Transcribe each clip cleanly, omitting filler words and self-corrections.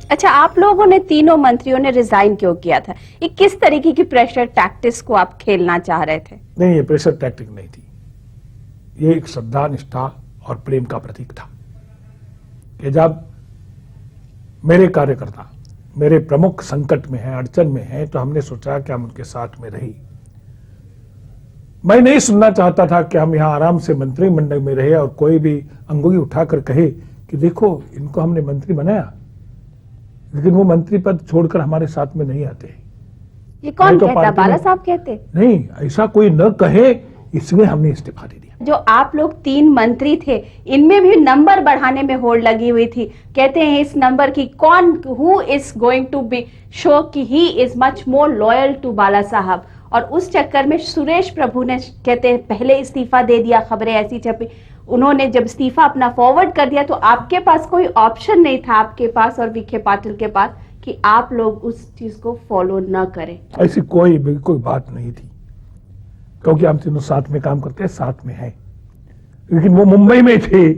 अच्छा, आप लोगों ने तीनों मंत्रियों ने रिजाइन क्यों किया था? ये किस तरीके की प्रेशर टैक्टिक्स को आप खेलना चाह रहे थे? नहीं, ये प्रेशर टैक्टिक नहीं थी, ये एक श्रद्धा, निष्ठा और प्रेम का प्रतीक था कि जब मेरे कार्यकर्ता मेरे प्रमुख संकट में हैं, अड़चन में हैं, तो हमने सोचा कि हम उनके साथ में रही। मैं नहीं सुनना चाहता था कि हम यहाँ आराम से मंत्रिमंडल में रहे और कोई भी अंगुली उठाकर कहे कि देखो इनको हमने मंत्री बनाया, लेकिन वो मंत्री पद छोड़कर हमारे साथ में नहीं आते। ये कौन कहता? बाला साहब कहते? नहीं, ऐसा कोई न कहे, इसलिए हमने इस्तीफा दे दिया। जो आप लोग 3 मंत्री थे, इनमें भी नंबर बढ़ाने में होड़ लगी हुई थी। कहते हैं इस नंबर की कौन, who is going to be show कि he is much more loyal to Bala Sahab, और उस चक्कर में सुरेश प्रभु ने कहते हैं पहले इस्तीफा दे दिया। खबरें ऐसी छपी, उन्होंने जब इस्तीफा अपना फॉरवर्ड कर दिया तो आपके पास कोई ऑप्शन नहीं था, आपके पास और विखे पाटिल के पास, कि आप लोग उस चीज को फॉलो न करें। ऐसी कोई बात नहीं थी, क्योंकि हम तीनों साथ में काम करते हैं, साथ में हैं। लेकिन वो मुंबई में थे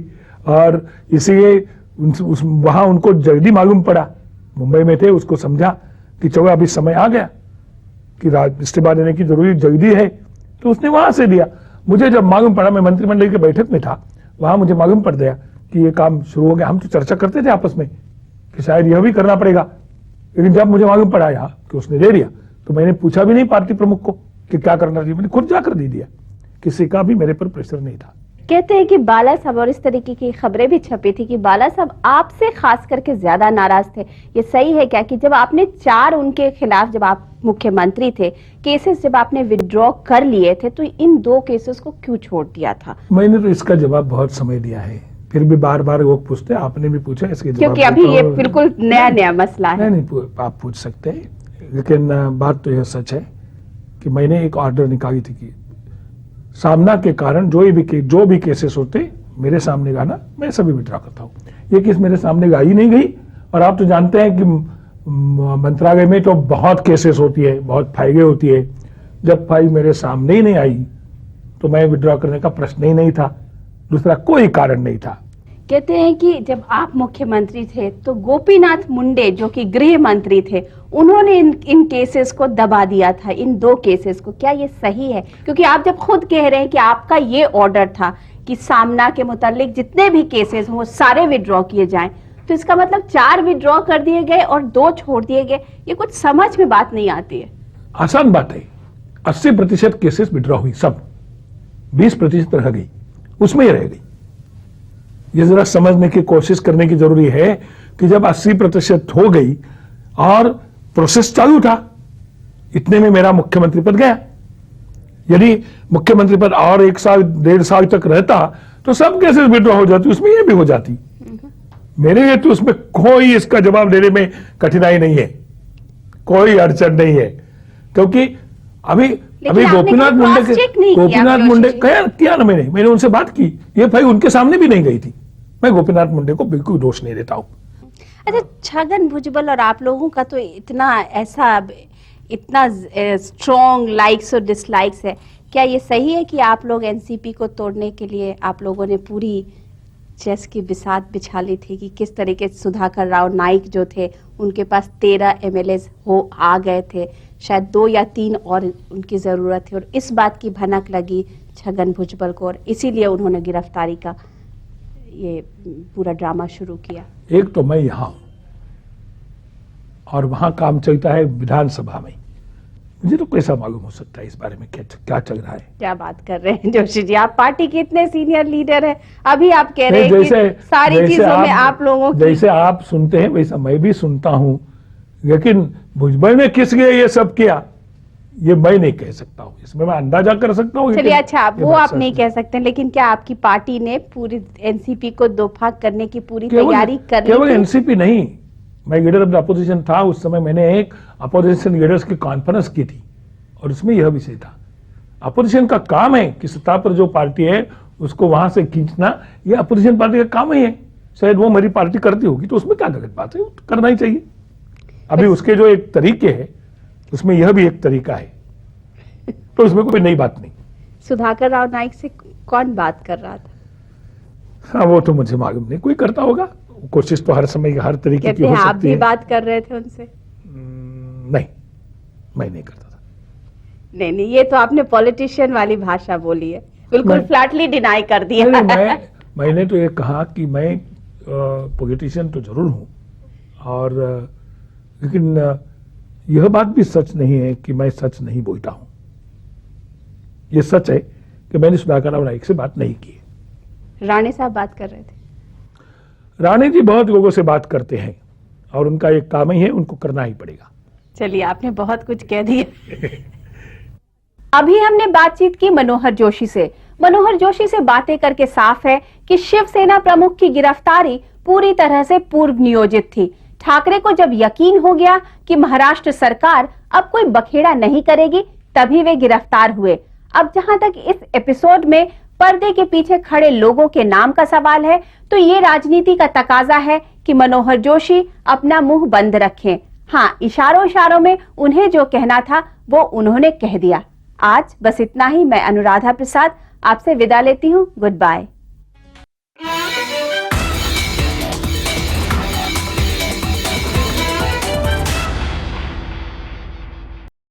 और इसलिए वहां उनको जल्दी मालूम पड़ा, मुंबई में थे, उसको समझा कि चलो अभी समय आ गया कि इस्तीफा देने की जरूरी जल्दी है, तो उसने वहां से दिया। मुझे जब मालूम पड़ा, मैं मंत्रिमंडल की बैठक में था, वहां मुझे मालूम पड़ गया कि ये काम शुरू हो गया। हम तो चर्चा करते थे आपस में कि शायद यह भी करना पड़ेगा, लेकिन जब मुझे मालूम पड़ा यहाँ कि उसने दे दिया, तो मैंने पूछा भी नहीं पार्टी प्रमुख को कि क्या करना चाहिए, मैंने खुद जाकर दे दिया। किसी का भी मेरे पर प्रेशर नहीं था। कहते हैं कि बाला साहब, और इस तरीके की खबरें भी छपी थी कि बाला साहब आपसे खास करके ज्यादा नाराज थे। ये सही है क्या कि जब आपने 4 उनके खिलाफ, जब आप मुख्यमंत्री थे, केसेस जब आपने विड्रॉ कर लिए थे, तो इन 2 केसेस को क्यों छोड़ दिया था? मैंने तो इसका जवाब बहुत समय दिया है, फिर भी बार बार लोग पूछते, आपने भी पूछा इसके जवाब, क्योंकि अभी ये बिल्कुल नया मसला है। नहीं, आप पूछ सकते हैं, लेकिन बात तो यह सच है कि मैंने एक ऑर्डर निकाली थी कि सामना के कारण जो भी केसेस होते मेरे सामने गाना, मैं सभी विड्रॉ करता हूँ। ये केस मेरे सामने गाई नहीं गई, और आप तो जानते हैं कि मंत्रालय में तो बहुत केसेस होती है, बहुत फाइलें होती है। जब फाइल मेरे सामने ही नहीं आई तो मैं विड्रॉ करने का प्रश्न ही नहीं था, दूसरा कोई कारण नहीं था। कहते हैं कि जब आप मुख्यमंत्री थे तो गोपीनाथ मुंडे जो कि गृह मंत्री थे, उन्होंने इन केसेस को दबा दिया था, इन 2 केसेस को। क्या ये सही है? क्योंकि आप जब खुद कह रहे हैं कि आपका ये ऑर्डर था कि सामना के मुतालिक जितने भी केसेस हो वो सारे विड्रॉ किए जाएं, तो इसका मतलब 4 विड्रॉ कर दिए गए और 2 छोड़ दिए गए। ये कुछ समझ में बात नहीं आती है। आसान बात है, 80% केसेस विड्रॉ हुई, सब 20% रह गई, उसमें ही रह गई। ये जरा समझने की कोशिश करने की जरूरी है कि जब 80% हो गई और प्रोसेस चालू था, इतने में मेरा मुख्यमंत्री पद गया। यदि मुख्यमंत्री पद और 1 साल 1.5 साल तक रहता तो सब केसेस विड्रॉ हो जाती, उसमें ये भी हो जाती। मेरे लिए तो उसमें कोई इसका जवाब देने में कठिनाई नहीं है, कोई अड़चन नहीं है, क्योंकि अभी गोपीनाथ मुंडे किया ना, मैंने उनसे बात की, ये फाइल उनके सामने भी नहीं गई थी। मैं गोपीनाथ मुंडे को बिल्कुल दोष नहीं देता हूं। अच्छा, छगन भुजबल और आप लोगों का तो इतना स्ट्रॉन्ग लाइक्स और डिसलाइक्स है, क्या ये सही है कि आप लोग एनसीपी को तोड़ने के लिए आप लोगों ने पूरी चेस की बिसात बिछा ली थी? कि किस तरीके से सुधाकर राव नाइक जो थे, उनके पास 13 एमएलए आ गए थे, शायद 2 या 3 और उनकी जरूरत थी, और इस बात की भनक लगी छगन भुजबल को, और इसीलिए उन्होंने गिरफ्तारी का ये पूरा ड्रामा शुरू किया। एक तो मैं यहां हूं और वहां काम चलता है विधानसभा में, मुझे तो कैसा मालूम हो सकता है इस बारे में क्या चल रहा है? क्या बात कर रहे हैं जोशी जी, आप पार्टी के इतने सीनियर लीडर हैं, अभी आप कह रहे हैं कि सारी चीजों में आप लोगों की, जैसे आप सुनते हैं वैसा मैं भी सुनता हूं, लेकिन भुजबल ने किस लिए ये सब किया ये मैं नहीं कह सकता हूँ, इसमें मैं अंदाजा कर सकता हूँ। चलिए, अच्छा, वो आप नहीं कह सकते, लेकिन क्या आपकी पार्टी ने पूरी एनसीपी को दो फाक करने की पूरी तैयारी कर ली? केवल एनसीपी नहीं, मैं लीडर ऑफ द अपोजिशन था उस समय, मैंने एक अपोजिशन लीडर्स की कॉन्फ्रेंस की थी और उसमें यह विषय था। अपोजिशन का काम है कि सत्ता पर जो पार्टी है उसको वहां से खींचना, यह अपोजिशन पार्टी का काम ही है। शायद वो मेरी पार्टी करती होगी तो उसमें क्या गलत बात है, करना ही चाहिए। अभी उसके जो एक तरीके है उसमें यह भी एक तरीका है, तो उसमें कोई नई बात नहीं। सुधाकर राव नाइक से कौन बात कर रहा था? हाँ, वो तो मुझे मालूम नहीं, कोई करता होगा, कोशिश तो हर समय हर तरीके की कहते हो हैं आप सकती भी है। बात कर रहे थे उनसे? नहीं, मैं नहीं करता था। नहीं नहीं, ये तो आपने पॉलिटिशियन वाली भाषा बोली है, बिल्कुल मैं- फ्लैटली डिनाई कर दिया। नहीं, मैंने तो ये कहा कि मैं पॉलिटिशियन तो जरूर हूं, और लेकिन यह बात भी सच नहीं है कि मैं सच नहीं बोलता हूं। ये सच है कि मैंने सुधाकर राव नाईक से बात नहीं की है। राणे साहब बात कर रहे थे। राणे जी बहुत लोगों से बात करते हैं और उनका एक काम ही है, उनको करना ही पड़ेगा। चलिए, आपने बहुत कुछ कह दिया। अभी हमने बातचीत की मनोहर जोशी से। मनोहर जोशी से बातें करके साफ है कि शिवसेना प्रमुख की गिरफ्तारी पूरी तरह से पूर्व नियोजित थी। ठाकरे को जब यकीन हो गया कि महाराष्ट्र सरकार अब कोई बखेड़ा नहीं करेगी, तभी वे गिरफ्तार हुए। अब जहां तक इस एपिसोड में पर्दे के पीछे खड़े लोगों के नाम का सवाल है, तो ये राजनीति का तकाजा है कि मनोहर जोशी अपना मुंह बंद रखें। हाँ, इशारों इशारों में उन्हें जो कहना था वो उन्होंने कह दिया। आज बस इतना ही। मैं अनुराधा प्रसाद आपसे विदा लेती हूँ। Good bye.